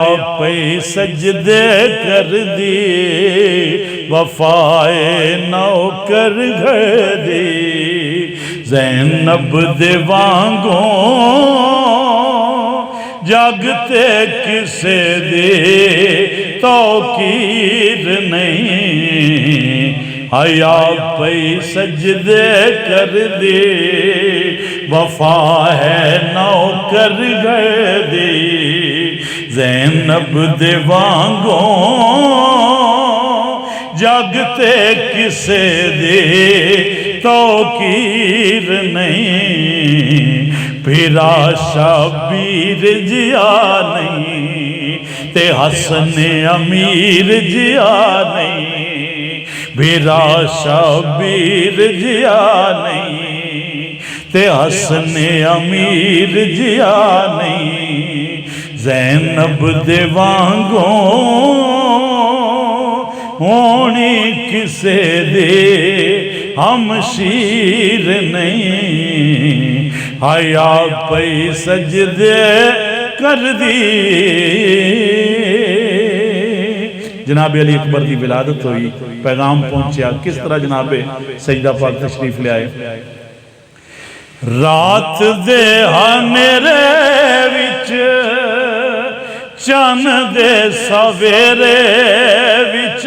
पे सजदे कर दी वफाए नौकर घर दी ज़ैनब दे वांगो जागते किसे दे तौकीर नहीं हया पे सजदे कर दी वफा है नौकर घर दी ज़ैनब दे वांगो जागते किसे दे तौकीर नहीं फिरा शबीर जिया नहीं ते हसन अमीर जिया नहीं फिरा शबीर जिया नहीं ते हसन अमीर जिया नहीं ज़ैनब दे वांगो होनी किसे दे हम शीर नहीं हया पे सजदे कर दी। जनाब अली अकबर की विलादत हुई, पैगाम पहुंचा, किस तरह जनाबे सजदा पाक तशरीफ ले आए। रात दे हनेरे विच चन दे सवेरे विच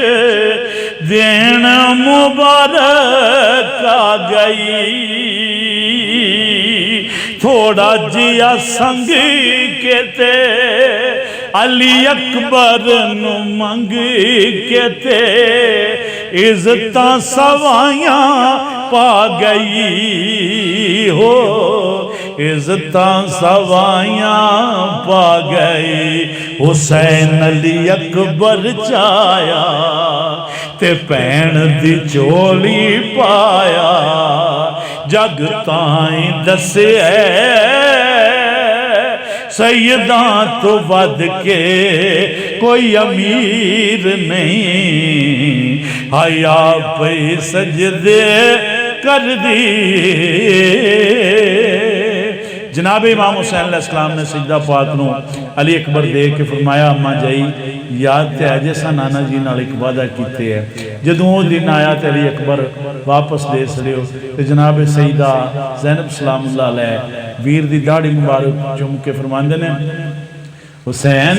देन मुबारक आ गई थोड़ा जिया संग के ते अली अकबर नु मंग के ते इज्जत सवाइया पा गई हो इज्जत सवाइया पा गई हुसैन अली अकबर चाया ते भैन दी चोली पाया जग ताई दसे सैयदा तो वध के कोई अमीर नहीं हया पे सजदे कर दी। जनाब इमाम हुसैन अलैहिस्सलाम ने सजदा पाक नू अली अकबर दे के फरमाया अम्मा जाई याद ते अज असां नाना जी नाल एक वादा कीते है जदों वो दिन आया तो अली अकबर वापस दे छड़ियो ते जनाब सईदा ज़ैनब सलामुल्लाह अलैह वीर दी दाढ़ी मुबारक चुम के फरमांदे ने हुसैन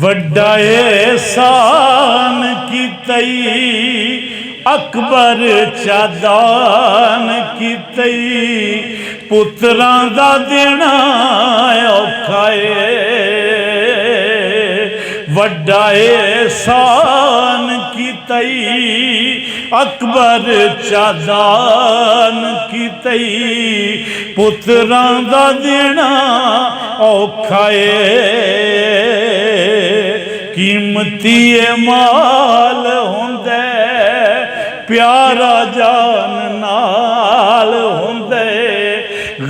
वड्डा एहसान कीतई अकबर चादान कीतई पुत्रां दा देना औखा वड्डा एहसान कीतई अकबर चादान कीतई पुत्रां दा देना औखा कीमती माल हुंदे प्यारा जान नाल हुंदे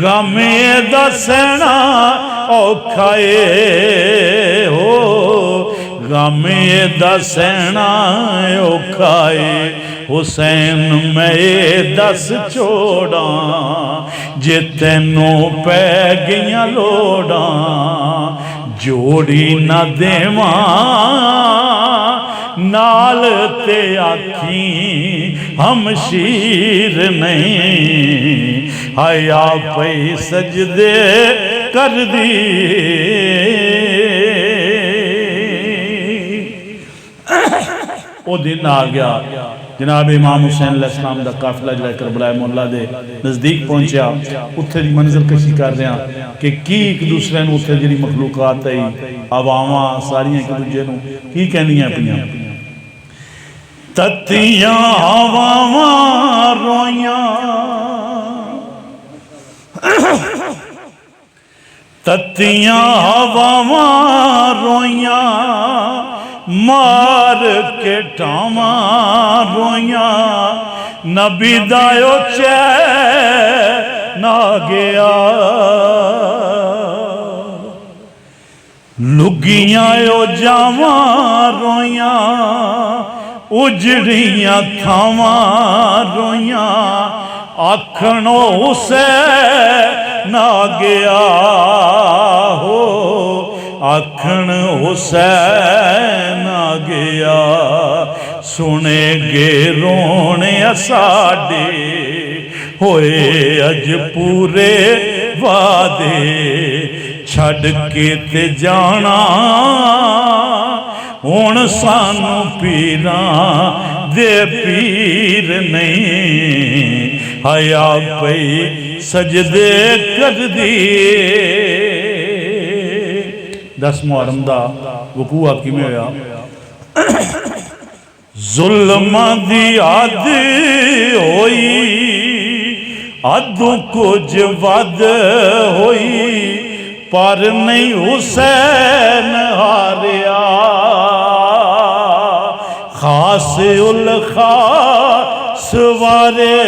गमे दसना औखा हो गमे दसना औखा हुसैन मैं दस छोड़ा जे तेनों पै गईयां लोड़ा जोड़ी न देवा नाल ते आखी हम शीर नहीं हया पे सजदे कर दी। वो दिन आ गया जनाब इमाम हुसैन अलैहिस्सलाम दा काफिला जो करबला मोहल्ला दे नज़दीक पहुंचा उत्थे दी मंजिल कशी कर रहा कि की एक दूसरे नूं उत्थे जिहड़ी मखलूकात आई आवामां सारियां एक दूजे नूं की कहंदियां पियां तत्तियां आवामां रोइयां तत्तियां आवामां रोइयां मार के टामा रोइयां नबी दायो चैन ना गया लुगियां ओ जावा रोइयां उजड़ियां थावा रोइयां आखनो हुसैन ना गया हो आखण हुसैन आ गया, सुने गे रोने साडे, होए अज पूरे वादे, छड़ के ते जाना हुण सानू पीरां दे पीर नहीं, हया पई सजदे कर दिए। 10 मुहर्रम दा वकूआ किवें होया? जुल्मां दी आद होई, अदों कुछ वध होई, पर नहीं हुसैन हारिया। खास उल खास वारे,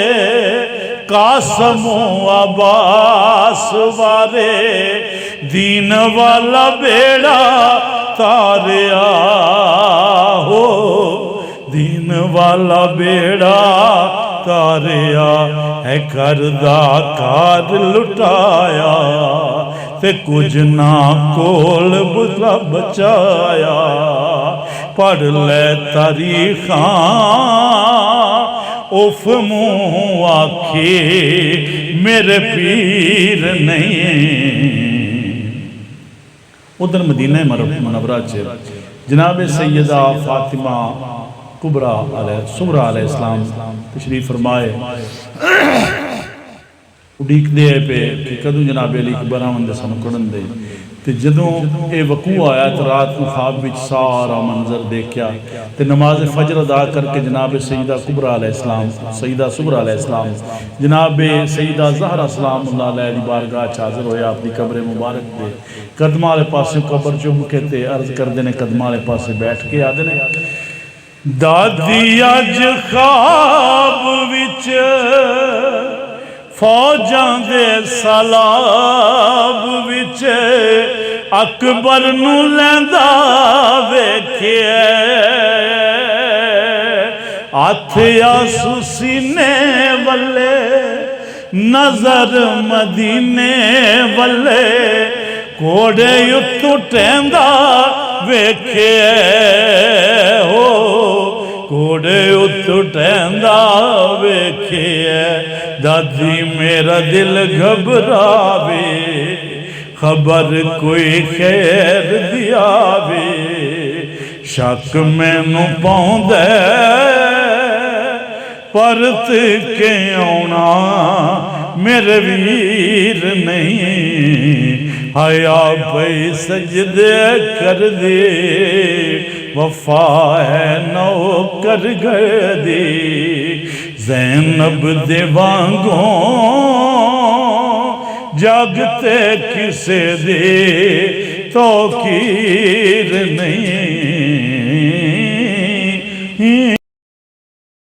कासमो अब्बास वारे, दीन वाला बेड़ा तारिया हो, दीन वाला बेड़ा तारिया है, करदा कार लुटाया, ते कुछ ना कोल बुला बचाया। पढ़ ले तारीखां उफ मुँह आखे, मेरे पीर नहीं। उधर मदीना मुनव्वरा च जनाब सैयदा फातिमा कुबरा सुगरा अलैहिस्सलाम तशरीफ फरमाए, उड़ीकते पे कि कदों जनाब अली अकबर आवन दे सानू कढ़न दे। तो जदों ये वकूआ आया तो रात को ख्वाब में सारा मंजर देखा, तो नमाज फजर अदा करके जनाब सईदा कुबरा अलैहिस्सलाम, सईदा सुगरा अलैहिस्सलाम, जनाब सईदा ज़हरा सलामुल्लाह अलैहा दी बारगाह च हाज़िर होया। अपनी कब्र मुबारक दे कदमां वाले पासे कब्र चुम के ते अर्ज करते हैं, कदमां वाले पासे बैठ के आदे ने, दादी अज ख्वाब विच फौजां दे सलाब विच, अकबर नू लैंदा वेखिया, हथ आंसू सीने वल्ले, नजर मदीने वल्ले, घोड़े उत्तों टहंदा वेखिया हो, घोड़े उत्तों टहंदा वेखिया। दादी मेरा दिल घबरावे, खबर कोई खैर दियावे, शक मैनू पाउंदा परत के आउणा मेरे वीर नहीं, हया पई सजदे कर दे, वफा है नौ कर गए दे, ज़ैनब दे वांगों जागते किसे दे तौकीर नहीं।